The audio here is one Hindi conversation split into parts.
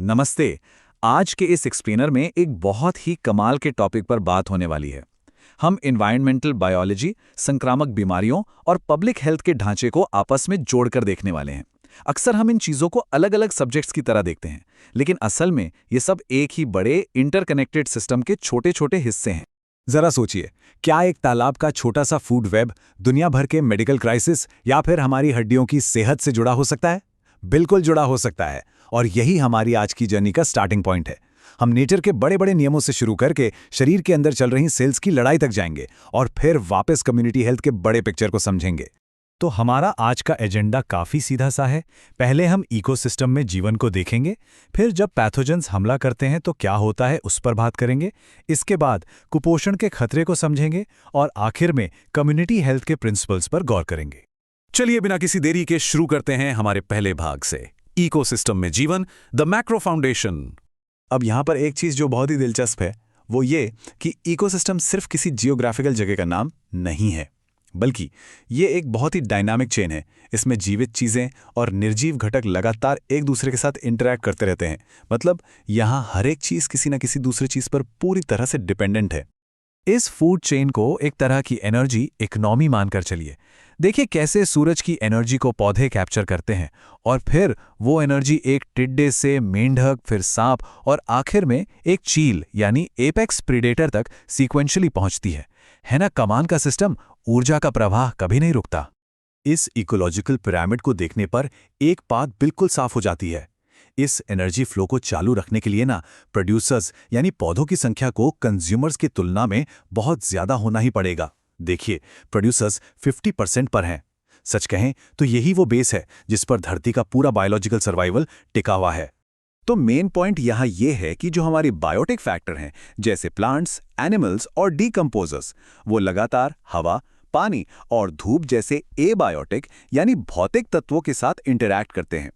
नमस्ते। आज के इस एक्सप्लेनर में एक बहुत ही कमाल के टॉपिक पर बात होने वाली है। हम एनवायरमेंटल बायोलॉजी, संक्रामक बीमारियों और पब्लिक हेल्थ के ढांचे को आपस में जोड़कर देखने वाले हैं। अक्सर हम इन चीज़ों को अलग-अलग सब्जेक्ट्स की तरह देखते हैं, लेकिन असल में ये सब एक ही बड़े इंटरकनेक्टेड सिस्टम के छोटे-छोटे हिस्से हैं। जरा सोचिए, क्या एक तालाब का छोटा सा फूड वेब दुनिया भर के मेडिकल क्राइसिस या फिर हमारी हड्डियों की सेहत से जुड़ा हो सकता है? बिल्कुल जुड़ा हो सकता है। और यही हमारी आज की जर्नी का स्टार्टिंग पॉइंट है। हम नेचर के बड़े बड़े नियमों से शुरू करके शरीर के अंदर चल रही सेल्स की लड़ाई तक जाएंगे और फिर वापस कम्युनिटी हेल्थ के बड़े पिक्चर को समझेंगे। तो हमारा आज का एजेंडा काफी सीधा सा है। पहले हम इकोसिस्टम में जीवन को देखेंगे, फिर जब पैथोजेंस हमला करते हैं तो क्या होता है उस पर बात करेंगे। इसके बाद कुपोषण के खतरे को समझेंगे और आखिर में कम्युनिटी हेल्थ के प्रिंसिपल्स पर गौर करेंगे। चलिए बिना किसी देरी के शुरू करते हैं हमारे पहले भाग से, इकोसिस्टम में जीवन, द मैक्रो फाउंडेशन। अब यहाँ पर एक चीज जो बहुत ही दिलचस्प है वो ये कि इकोसिस्टम सिर्फ किसी जियोग्राफिकल जगह का नाम नहीं है, बल्कि ये एक बहुत ही डायनामिक चेन है। इसमें जीवित चीजें और निर्जीव घटक लगातार एक दूसरे के साथ इंटरैक्ट करते रहते हैं। मतलब यहाँ हर एक चीज किसी न किसी दूसरे चीज पर पूरी तरह से डिपेंडेंट है। इस फूड चेन को एक तरह की एनर्जी इकोनॉमी मानकर चलिए। देखिए कैसे सूरज की एनर्जी को पौधे कैप्चर करते हैं और फिर वो एनर्जी एक टिड्डे से मेंढक, फिर सांप और आखिर में एक चील यानी एपेक्स प्रीडेटर तक सीक्वेंशियली पहुंचती है ना? कमाल का सिस्टम। ऊर्जा का प्रवाह कभी नहीं रुकता। इस इकोलॉजिकल पिरामिड को देखने पर एक बात बिल्कुल साफ हो जाती है। इस एनर्जी फ्लो को चालू रखने के लिए प्रोड्यूसर्स यानी पौधों की संख्या को कंज्यूमर्स की तुलना में बहुत ज्यादा होना ही पड़ेगा। देखिए, प्रोड्यूसर्स 50% पर हैं। सच कहें तो यही वो बेस है जिस पर धरती का पूरा बायोलॉजिकल सर्वाइवल टिका हुआ है। तो मेन पॉइंट यहाँ ये है कि जो हमारे बायोटिक फैक्टर हैं, जैसे प्लांट्स, एनिमल्स और डीकंपोजर्स, वो लगातार हवा, पानी और धूप जैसे एबायोटिक यानी भौतिक तत्वों के साथ इंटरैक्ट करते हैं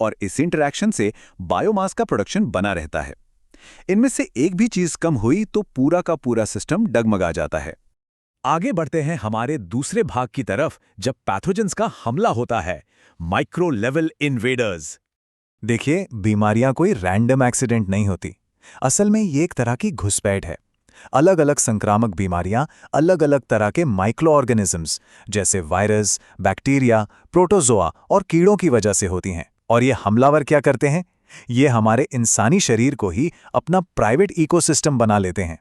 और इस इंटरैक्शन से बायोमास का प्रोडक्शन बना रहता है। इनमें से एक भी चीज कम हुई तो पूरा का पूरा सिस्टम डगमगा जाता है। आगे बढ़ते हैं हमारे दूसरे भाग की तरफ, जब पैथोजेंस का हमला होता है, माइक्रो लेवल इन्वेडर्स। देखिए, बीमारियां कोई रैंडम एक्सीडेंट नहीं होती। असल में ये एक तरह की घुसपैठ है। अलग अलग संक्रामक बीमारियां अलग अलग तरह के माइक्रो ऑर्गेनिजम्स जैसे वायरस, बैक्टीरिया, प्रोटोजोआ और कीड़ों की वजह से होती हैं। और ये हमलावर क्या करते हैं? ये हमारे इंसानी शरीर को ही अपना प्राइवेट इकोसिस्टम बना लेते हैं।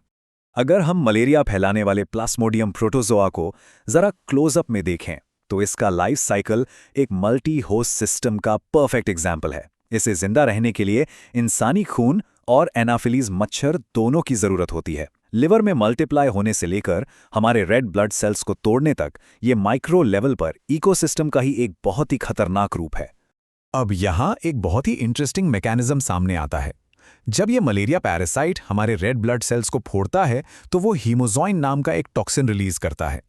अगर हम मलेरिया फैलाने वाले प्लास्मोडियम प्रोटोजोआ को जरा क्लोजअप में देखें तो इसका लाइफ साइकिल एक मल्टी होस्ट सिस्टम का परफेक्ट एग्जाम्पल है। इसे जिंदा रहने के लिए इंसानी खून और एनाफिलीज मच्छर दोनों की जरूरत होती है। लिवर में मल्टीप्लाई होने से लेकर हमारे रेड ब्लड सेल्स को तोड़ने तक ये माइक्रो लेवल पर इकोसिस्टम का ही एक बहुत ही खतरनाक रूप है। अब यहाँ एक बहुत ही इंटरेस्टिंग मैकेनिज्म सामने आता है। जब ये मलेरिया पैरासाइट हमारे रेड ब्लड सेल्स को फोड़ता है तो वो हीमोजॉइन नाम का एक टॉक्सिन रिलीज करता है।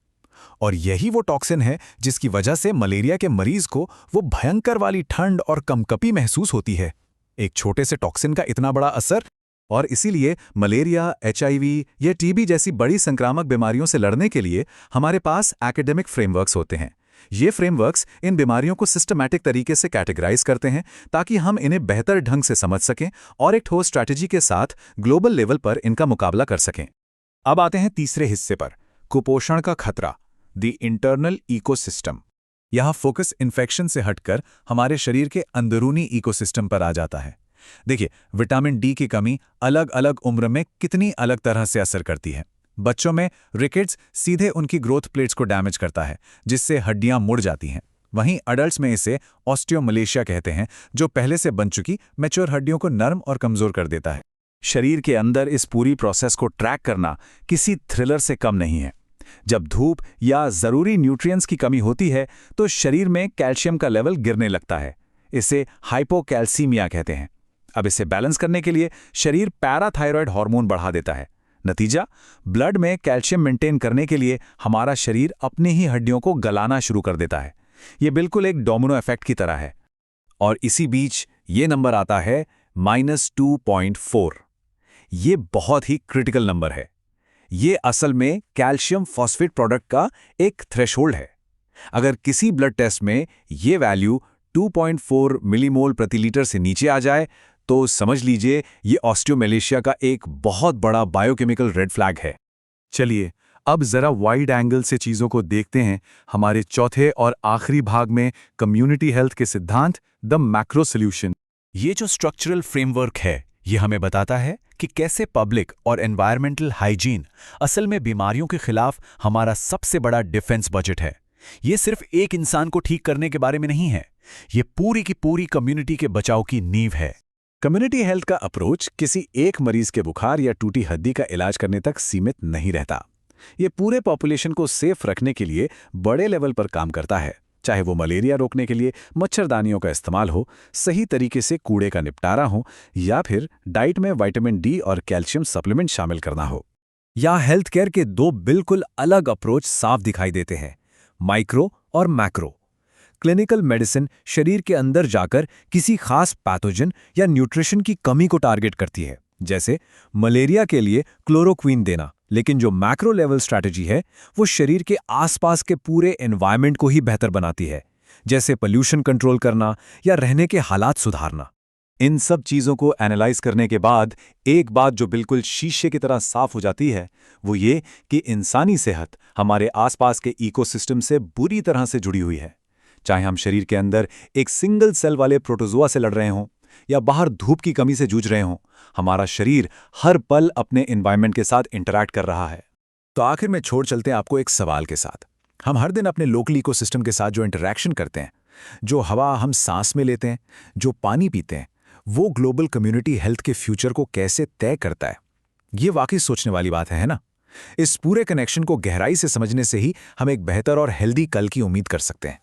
और यही वो टॉक्सिन है जिसकी वजह से मलेरिया के मरीज को वो भयंकर वाली ठंड और कंपकपी महसूस होती है। एक छोटे से टॉक्सिन का इतना बड़ा असर। और इसीलिए मलेरिया, एचआईवी या टीबी जैसी बड़ी संक्रामक बीमारियों से लड़ने के लिए हमारे पास एकेडमिक फ्रेमवर्क्स होते हैं। ये फ्रेमवर्क्स इन बीमारियों को सिस्टमैटिक तरीके से कैटेगराइज करते हैं ताकि हम इन्हें बेहतर ढंग से समझ सकें और एक ठोस स्ट्रैटेजी के साथ ग्लोबल लेवल पर इनका मुकाबला कर सकें। अब आते हैं तीसरे हिस्से पर, कुपोषण का खतरा, द इंटरनल इकोसिस्टम। यहाँ फोकस इन्फेक्शन से हटकर हमारे शरीर के अंदरूनी इकोसिस्टम पर आ जाता है। देखिए, विटामिन डी की कमी अलग अलग उम्र में कितनी अलग तरह से असर करती है। बच्चों में रिकेट्स सीधे उनकी ग्रोथ प्लेट्स को डैमेज करता है, जिससे हड्डियां मुड़ जाती हैं। वहीं अडल्ट्स में इसे ऑस्टियोमलेशिया कहते हैं, जो पहले से बन चुकी मैच्योर हड्डियों को नरम और कमजोर कर देता है। शरीर के अंदर इस पूरी प्रोसेस को ट्रैक करना किसी थ्रिलर से कम नहीं है। जब धूप या जरूरी न्यूट्रिएंट्स की कमी होती है तो शरीर में कैल्शियम का लेवल गिरने लगता है। इसे हाइपोकैल्सीमिया कहते हैं। अब इसे बैलेंस करने के लिए शरीर पैराथायरॉयड हार्मोन बढ़ा देता है। नतीजा, ब्लड में कैल्शियम मेंटेन करने के लिए हमारा शरीर अपनी ही हड्डियों को गलाना शुरू कर देता है। यह बिल्कुल एक डोमिनो इफेक्ट की तरह है। और इसी बीच ये नंबर आता है -2.4। ये बहुत ही क्रिटिकल नंबर है। ये असल में कैल्शियम फॉस्फेट प्रोडक्ट का एक थ्रेशोल्ड है। अगर किसी ब्लड टेस्ट में ये वैल्यू 2.4 मिलीमोल प्रति लीटर से नीचे आ जाए तो समझ लीजिए ये ऑस्टियोमेलेशिया का एक बहुत बड़ा बायोकेमिकल रेड फ्लैग है। चलिए अब जरा वाइड एंगल से चीजों को देखते हैं। हमारे चौथे और आखिरी भाग में कम्युनिटी हेल्थ के सिद्धांत, द मैक्रो सॉल्यूशन। ये जो स्ट्रक्चरल फ्रेमवर्क है ये हमें बताता है कि कैसे पब्लिक और एनवायरमेंटल हाइजीन असल में बीमारियों के खिलाफ हमारा सबसे बड़ा डिफेंस बजट है। ये सिर्फ एक इंसान को ठीक करने के बारे में नहीं है, ये पूरी की पूरी कम्युनिटी के बचाव की नींव है। कम्युनिटी हेल्थ का अप्रोच किसी एक मरीज के बुखार या टूटी हड्डी का इलाज करने तक सीमित नहीं रहता। ये पूरे पॉपुलेशन को सेफ रखने के लिए बड़े लेवल पर काम करता है, चाहे वो मलेरिया रोकने के लिए मच्छरदानियों का इस्तेमाल हो, सही तरीके से कूड़े का निपटारा हो, या फिर डाइट में विटामिन डी और कैल्शियम सप्लीमेंट शामिल करना हो। या हेल्थ केयर के दो बिल्कुल अलग अप्रोच साफ दिखाई देते हैं, माइक्रो और मैक्रो। क्लिनिकल मेडिसिन शरीर के अंदर जाकर किसी खास पैथोजन या न्यूट्रिशन की कमी को टारगेट करती है, जैसे मलेरिया के लिए क्लोरोक्वीन देना। लेकिन जो मैक्रो लेवल स्ट्रैटेजी है वो शरीर के आसपास के पूरे एनवायरनमेंट को ही बेहतर बनाती है, जैसे पोल्यूशन कंट्रोल करना या रहने के हालात सुधारना। इन सब चीज़ों को एनालाइज करने के बाद एक बात जो बिल्कुल शीशे की तरह साफ हो जाती है वो ये कि इंसानी सेहत हमारे आसपास के इकोसिस्टम से बुरी तरह से जुड़ी हुई है। चाहे हम शरीर के अंदर एक सिंगल सेल वाले प्रोटोजोआ से लड़ रहे हों या बाहर धूप की कमी से जूझ रहे हों, हमारा शरीर हर पल अपने एनवायरनमेंट के साथ इंटरैक्ट कर रहा है। तो आखिर में छोड़ चलते हैं आपको एक सवाल के साथ। हम हर दिन अपने लोकल इकोसिस्टम के साथ जो इंटरैक्शन करते हैं, जो हवा हम सांस में लेते हैं, जो पानी पीते हैं, वो ग्लोबल कम्युनिटी हेल्थ के फ्यूचर को कैसे तय करता है? ये वाकई सोचने वाली बात है ना? इस पूरे कनेक्शन को गहराई से समझने से ही हम एक बेहतर और हेल्दी कल की उम्मीद कर सकते हैं।